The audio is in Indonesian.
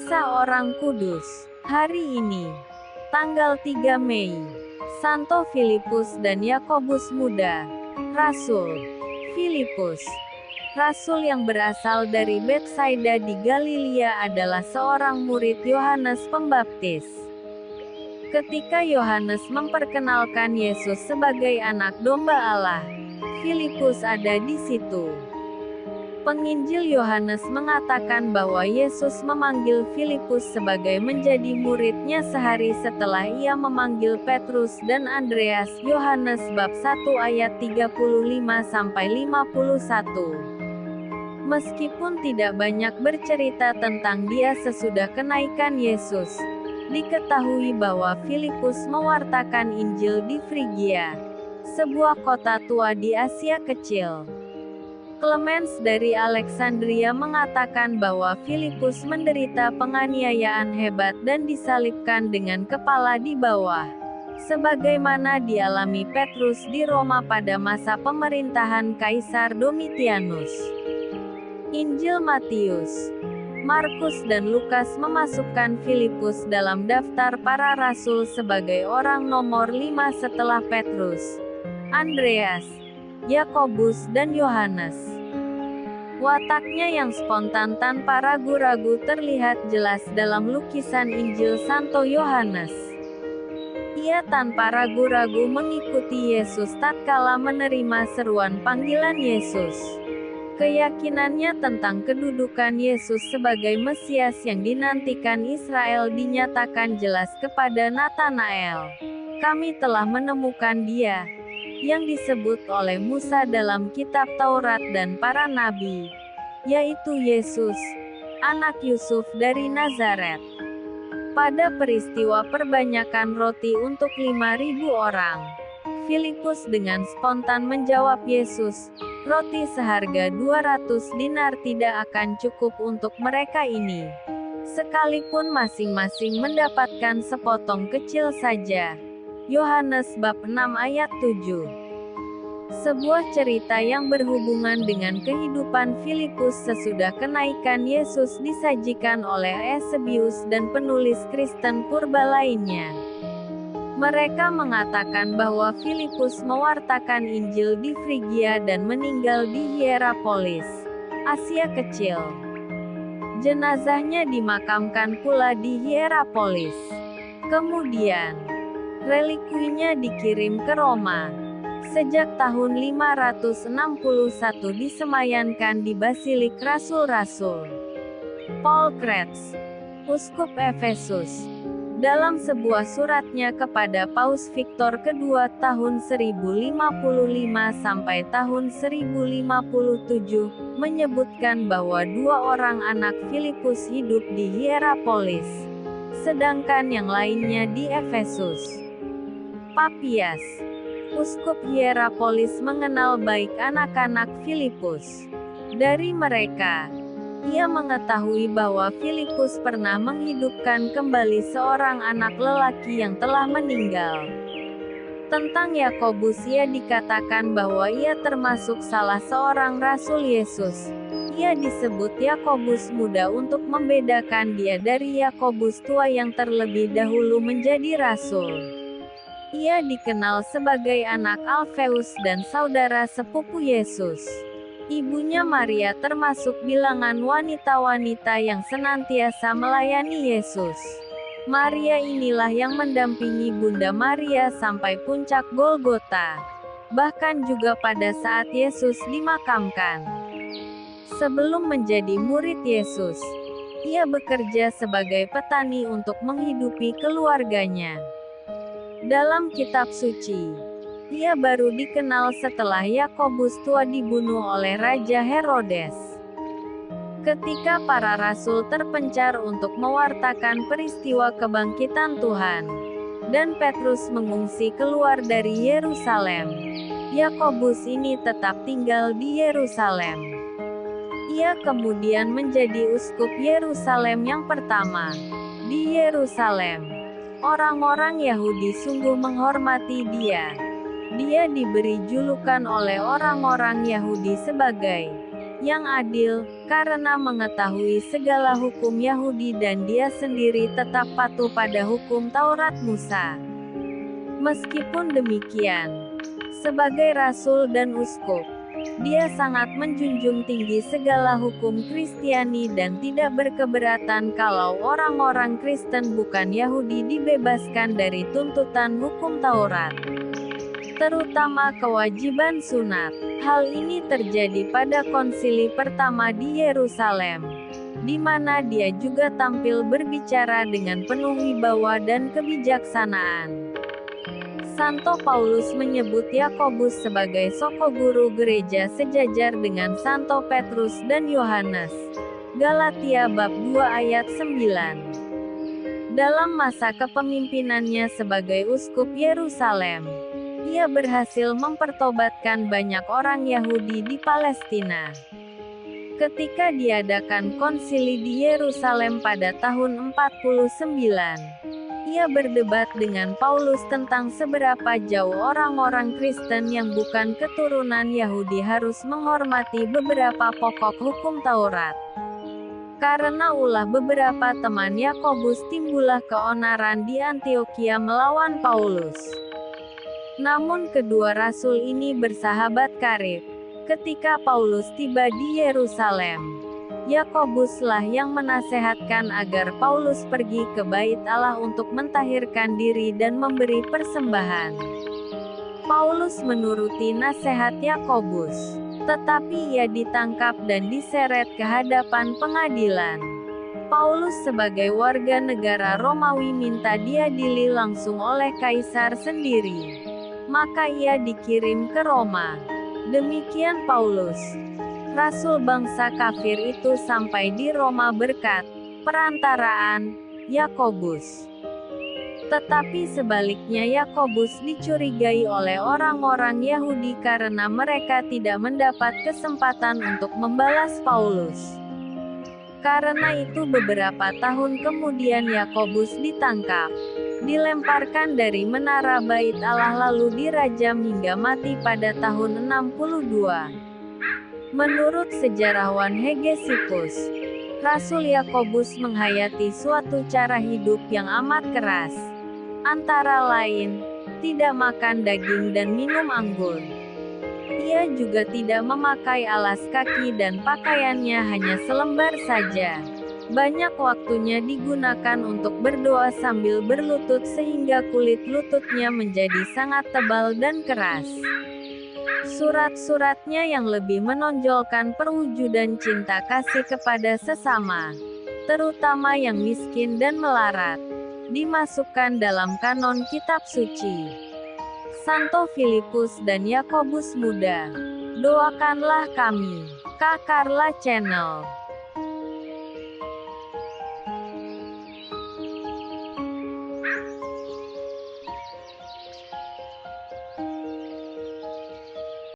Kisah Orang Kudus. Hari ini, tanggal 3 Mei, Santo Filipus dan Yakobus Muda. Rasul Filipus, rasul yang berasal dari Betsaida di Galilea, adalah seorang murid Yohanes Pembaptis. Ketika Yohanes memperkenalkan Yesus sebagai anak domba Allah, Filipus ada di situ. Penginjil Yohanes mengatakan bahwa Yesus memanggil Filipus sebagai menjadi muridnya sehari setelah ia memanggil Petrus dan Andreas. Yohanes bab 1 ayat 35-51. Meskipun tidak banyak bercerita tentang dia sesudah kenaikan Yesus, diketahui bahwa Filipus mewartakan Injil di Frigia, sebuah kota tua di Asia Kecil. Clemens dari Alexandria mengatakan bahwa Filipus menderita penganiayaan hebat dan disalibkan dengan kepala di bawah, sebagaimana dialami Petrus di Roma pada masa pemerintahan Kaisar Domitianus. Injil Matius, Markus dan Lukas memasukkan Filipus dalam daftar para rasul sebagai orang nomor 5 setelah Petrus, Andreas, Yakobus dan Yohanes. Wataknya yang spontan tanpa ragu-ragu terlihat jelas dalam lukisan Injil Santo Yohanes. Ia tanpa ragu-ragu mengikuti Yesus tatkala menerima seruan panggilan Yesus. Keyakinannya tentang kedudukan Yesus sebagai Mesias yang dinantikan Israel dinyatakan jelas kepada Natanael. Kami telah menemukan Dia yang disebut oleh Musa dalam kitab Taurat dan para nabi, yaitu Yesus, anak Yusuf dari Nazaret. Pada peristiwa perbanyakan roti untuk 5.000 orang, Filipus dengan spontan menjawab Yesus, roti seharga 200 dinar tidak akan cukup untuk mereka ini, sekalipun masing-masing mendapatkan sepotong kecil saja. Yohanes bab 6 ayat 7. Sebuah cerita yang berhubungan dengan kehidupan Filipus sesudah kenaikan Yesus disajikan oleh Eusebius dan penulis Kristen purba lainnya. Mereka mengatakan bahwa Filipus mewartakan Injil di Frigia dan meninggal di Hierapolis, Asia Kecil. Jenazahnya dimakamkan pula di Hierapolis. Kemudian, relikuinya dikirim ke Roma. Sejak tahun 561 disemayankan di Basilik Rasul-Rasul. Paul Kretz, uskup Efesus, dalam sebuah suratnya kepada Paus Victor II tahun 1055 sampai tahun 1057, menyebutkan bahwa 2 orang anak Filipus hidup di Hierapolis, sedangkan yang lainnya di Efesus. Papias, uskup Hierapolis, mengenal baik anak-anak Filipus. Dari mereka, ia mengetahui bahwa Filipus pernah menghidupkan kembali seorang anak lelaki yang telah meninggal. Tentang Yakobus ia dikatakan bahwa ia termasuk salah seorang rasul Yesus. Ia disebut Yakobus Muda untuk membedakan dia dari Yakobus Tua yang terlebih dahulu menjadi rasul. Ia dikenal sebagai anak Alfeus dan saudara sepupu Yesus. Ibunya Maria termasuk bilangan wanita-wanita yang senantiasa melayani Yesus. Maria inilah yang mendampingi Bunda Maria sampai puncak Golgota, bahkan juga pada saat Yesus dimakamkan. Sebelum menjadi murid Yesus, ia bekerja sebagai petani untuk menghidupi keluarganya. Dalam kitab suci, ia baru dikenal setelah Yakobus Tua dibunuh oleh Raja Herodes. Ketika para rasul terpencar untuk mewartakan peristiwa kebangkitan Tuhan, dan Petrus mengungsi keluar dari Yerusalem, Yakobus ini tetap tinggal di Yerusalem. Ia kemudian menjadi uskup Yerusalem yang pertama. Di Yerusalem, orang-orang Yahudi sungguh menghormati dia. Dia diberi julukan oleh orang-orang Yahudi sebagai yang adil, karena mengetahui segala hukum Yahudi dan dia sendiri tetap patuh pada hukum Taurat Musa. Meskipun demikian, sebagai rasul dan uskup, dia sangat menjunjung tinggi segala hukum Kristiani dan tidak berkeberatan kalau orang-orang Kristen bukan Yahudi dibebaskan dari tuntutan hukum Taurat, terutama kewajiban sunat. Hal ini terjadi pada konsili pertama di Yerusalem, di mana dia juga tampil berbicara dengan penuh wibawa dan kebijaksanaan. Santo Paulus menyebut Yakobus sebagai soko guru gereja sejajar dengan Santo Petrus dan Yohanes. Galatia bab 2 ayat 9. Dalam masa kepemimpinannya sebagai uskup Yerusalem, ia berhasil mempertobatkan banyak orang Yahudi di Palestina. Ketika diadakan konsili di Yerusalem pada tahun 49, ia berdebat dengan Paulus tentang seberapa jauh orang-orang Kristen yang bukan keturunan Yahudi harus menghormati beberapa pokok hukum Taurat. Karena ulah beberapa teman Yakobus, timbullah keonaran di Antiokhia melawan Paulus. Namun kedua rasul ini bersahabat karib. Ketika Paulus tiba di Yerusalem, Yakobuslah yang menasehatkan agar Paulus pergi ke Bait Allah untuk mentahirkan diri dan memberi persembahan. Paulus menuruti nasihat Yakobus, tetapi ia ditangkap dan diseret ke hadapan pengadilan. Paulus sebagai warga negara Romawi minta diadili langsung oleh kaisar sendiri. Maka ia dikirim ke Roma. Demikian Paulus, rasul bangsa kafir itu, sampai di Roma berkat perantaraan Yakobus. Tetapi sebaliknya Yakobus dicurigai oleh orang-orang Yahudi karena mereka tidak mendapat kesempatan untuk membalas Paulus. Karena itu beberapa tahun kemudian Yakobus ditangkap, dilemparkan dari menara Bait Allah lalu dirajam hingga mati pada tahun 62. Menurut sejarawan Hegesippus, Rasul Yakobus menghayati suatu cara hidup yang amat keras. Antara lain, tidak makan daging dan minum anggur. Ia juga tidak memakai alas kaki dan pakaiannya hanya selembar saja. Banyak waktunya digunakan untuk berdoa sambil berlutut sehingga kulit lututnya menjadi sangat tebal dan keras. Surat-suratnya yang lebih menonjolkan perwujudan cinta kasih kepada sesama, terutama yang miskin dan melarat, dimasukkan dalam kanon kitab suci. Santo Filipus dan Yakobus Muda, doakanlah kami. Kakarla Channel.